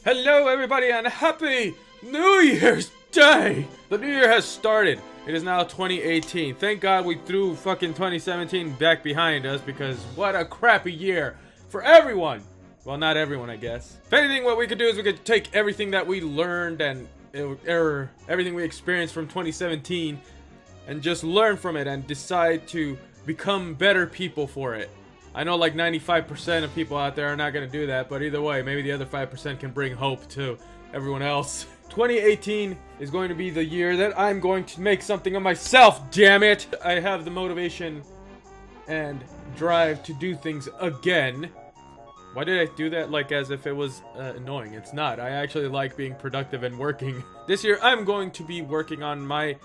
Hello everybody and happy New Year's Day! The new year has started. It is now 2018. Thank God we threw fucking 2017 back behind us because what a crappy year for everyone. Well, not everyone, I guess. If anything, what we could do is we could take everything that we learned and everything we experienced from 2017 and just learn from it and decide to become better people for it. I know like 95% of people out there are not going to do that, but either way, maybe the other 5% can bring hope to everyone else. 2018 is going to be the year that I'm going to make something of myself, damn it! I have the motivation and drive to do things again. Why did I do that like as if it was annoying? It's not. I actually like being productive and working. This year, I'm going to be working on my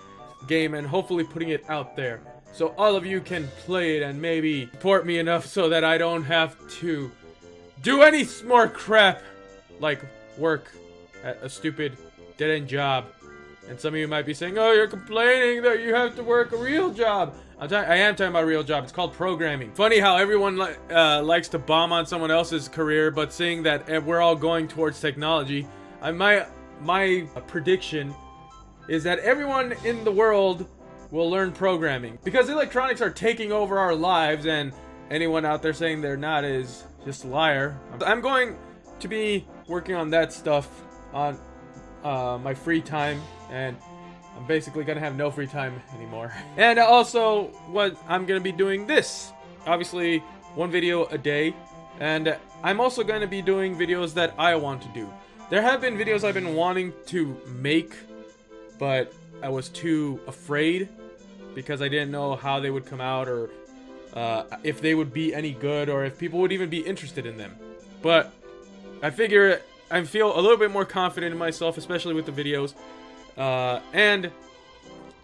game and hopefully putting it out there, so all of you can play it and maybe support me enough so that I don't have to do any more crap like work at a stupid dead-end job. And some of you might be saying, oh, you're complaining that you have to work a real job. I am talking about a real job. It's called programming. Funny how everyone likes to bomb on someone else's career, but seeing that we're all going towards technology, my prediction is that everyone in the world will learn programming, because electronics are taking over our lives, and anyone out there saying they're not is just a liar. I'm going to be working on that stuff on my free time, and I'm basically gonna have no free time anymore. And also, what I'm gonna be doing this, obviously one video a day, and I'm also gonna be doing videos that I want to do. There have been videos I've been wanting to make, but I was too afraid because I didn't know how they would come out, or if they would be any good, or if people would even be interested in them. But I figure I feel a little bit more confident in myself, especially with the videos. And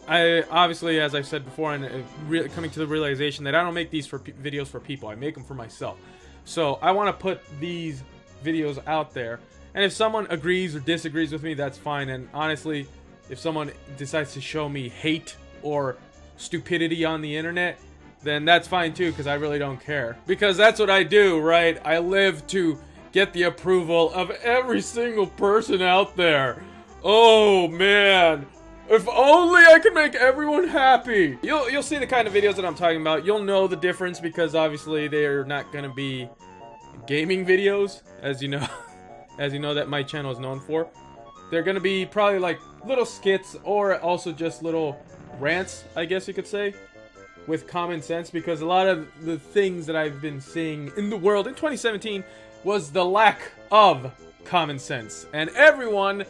I obviously, as I've said before, and coming to the realization that I don't make these videos for people. I make them for myself. So I want to put these videos out there. And if someone agrees or disagrees with me, that's fine. And honestly, if someone decides to show me hate or stupidity on the internet, then that's fine too, because I really don't care. Because that's what I do, right? I live to get the approval of every single person out there. Oh man, if only I could make everyone happy. You'll see the kind of videos that I'm talking about. You'll know the difference, because obviously they're not gonna be gaming videos, as you know, as you know that my channel is known for. They're gonna be probably like little skits, or also just little rants, I guess you could say, with common sense, because a lot of the things that I've been seeing in the world in 2017 was the lack of common sense. And everyone,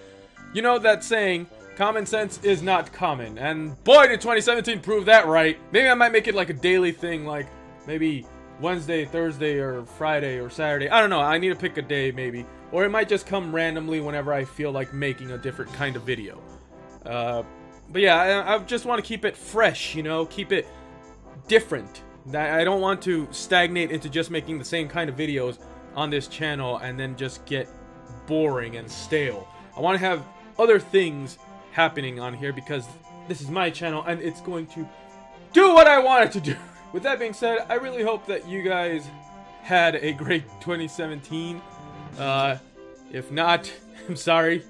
you know that saying, common sense is not common, and boy did 2017 prove that right. Maybe I might make it like a daily thing, like maybe Wednesday, Thursday, or Friday, or Saturday. I don't know, I need to pick a day maybe. Or it might just come randomly whenever I feel like making a different kind of video. But yeah, I just want to keep it fresh, you know, keep it different. I don't want to stagnate into just making the same kind of videos on this channel and then just get boring and stale. I want to have other things happening on here, because this is my channel and it's going to do what I want it to do. With that being said, I really hope that you guys had a great 2017. If not, I'm sorry.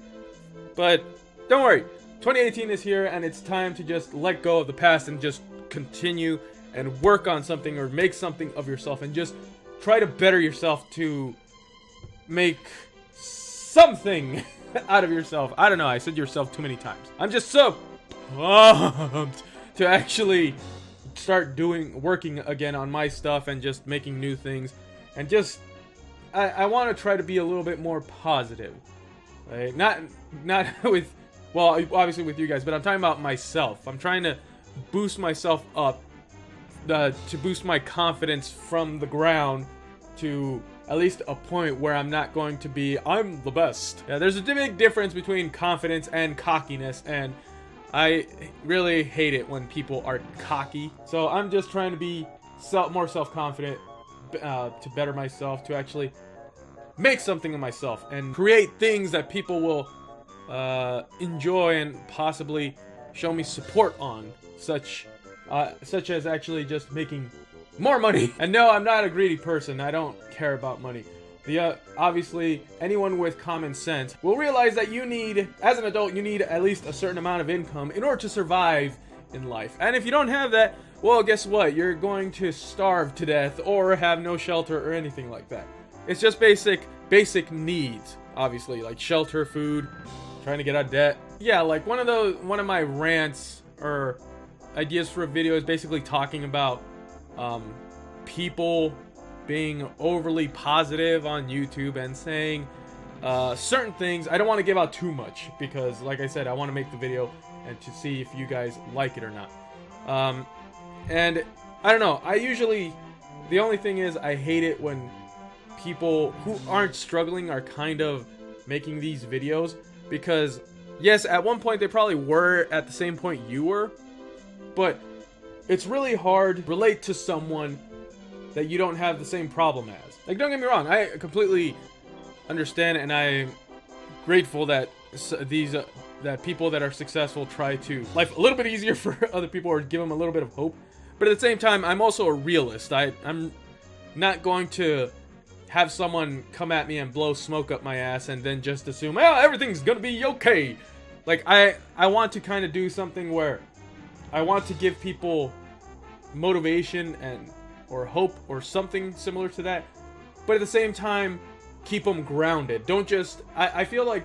But don't worry, 2018 is here, and it's time to just let go of the past and just continue and work on something, or make something of yourself, and just try to better yourself to make something out of yourself. I don't know, I said yourself too many times. I'm just so pumped to actually start working again on my stuff and just making new things, and just I want to try to be a little bit more positive, right? Not with, well, obviously with you guys, but I'm talking about myself. I'm trying to boost myself up, to boost my confidence from the ground to at least a point where I'm not going to be, I'm the best. Yeah, there's a big difference between confidence and cockiness, and I really hate it when people are cocky. So I'm just trying to be more self-confident, to better myself, to actually make something of myself and create things that people will enjoy and possibly show me support on, such as actually just making more money. And no, I'm not a greedy person. I don't care about money. Obviously, anyone with common sense will realize that you need, as an adult, you need at least a certain amount of income in order to survive in life. And if you don't have that, well, guess what? You're going to starve to death or have no shelter or anything like that. It's just basic needs, obviously, like shelter, food, trying to get out of debt. Yeah, like one of my rants or ideas for a video is basically talking about people being overly positive on YouTube and saying certain things. I don't want to give out too much because, like I said, I want to make the video and to see if you guys like it or not. And I don't know. The only thing is I hate it when people who aren't struggling are kind of making these videos, because yes, at one point they probably were at the same point you were, but it's really hard to relate to someone that you don't have the same problem as. Like, don't get me wrong, I completely understand, and I'm grateful that that people that are successful try to life a little bit easier for other people or give them a little bit of hope. But at the same time, I'm also a realist. I'm not going to have someone come at me and blow smoke up my ass and then just assume, oh, everything's gonna be okay. Like, I want to kind of do something where I want to give people motivation or hope or something similar to that, but at the same time keep them grounded. Don't just I feel like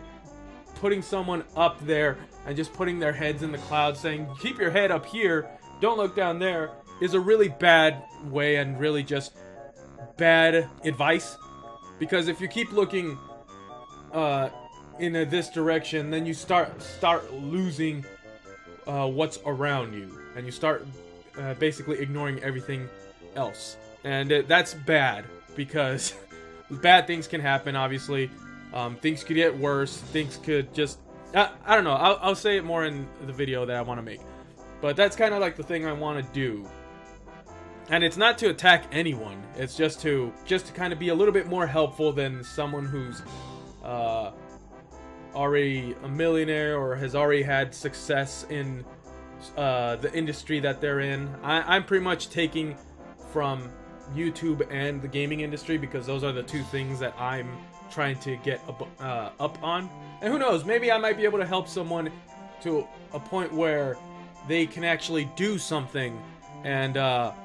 putting someone up there and just putting their heads in the clouds saying keep your head up here, don't look down there, is a really bad way and really just bad advice. Because if you keep looking in this direction, then you start losing what's around you, and you start basically ignoring everything else, and that's bad, because bad things can happen. Obviously, things could get worse, things could just I don't know, I'll say it more in the video that I want to make, but that's kind of like the thing I want to do. And it's not to attack anyone, it's just to kind of be a little bit more helpful than someone who's already a millionaire or has already had success in the industry that they're in. I'm pretty much taking from YouTube and the gaming industry, because those are the two things that I'm trying to get up on. And who knows, maybe I might be able to help someone to a point where they can actually do something, and I'll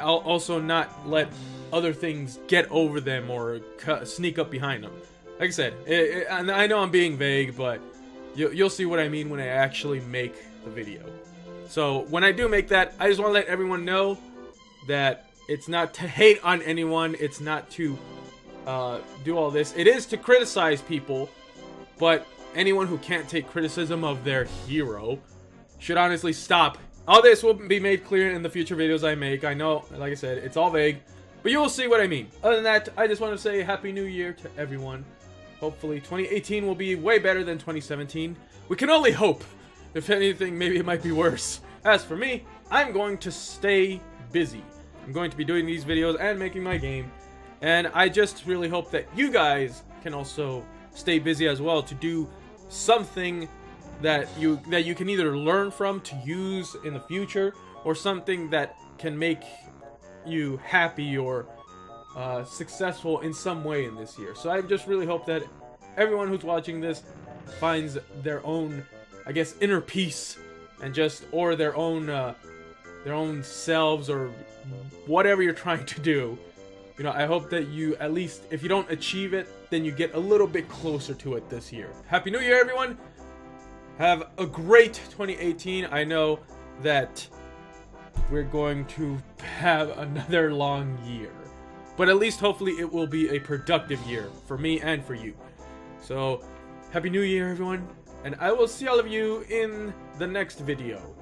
also not let other things get over them or sneak up behind them. Like I said, and I know I'm being vague, but you'll see what I mean when I actually make the video. So when I do make that, I just want to let everyone know that it's not to hate on anyone, it's not to do all this. It is to criticize people, but anyone who can't take criticism of their hero should honestly stop. All this will be made clear in the future videos I make. I know, like I said, it's all vague, but you will see what I mean. Other than that, I just want to say Happy New Year to everyone. Hopefully 2018 will be way better than 2017. We can only hope. If anything, maybe it might be worse. As for me, I'm going to stay busy. I'm going to be doing these videos and making my game. And I just really hope that you guys can also stay busy as well, to do something that you can either learn from to use in the future, or something that can make you happy or successful in some way in this year. So I just really hope that everyone who's watching this finds their own, I guess, inner peace, and or their own selves, or whatever you're trying to do. You know, I hope that you, at least if you don't achieve it, then you get a little bit closer to it this year. Happy New Year, everyone. Have a great 2018. I know that we're going to have another long year, but at least hopefully it will be a productive year for me and for you. So, Happy New Year, everyone, and I will see all of you in the next video.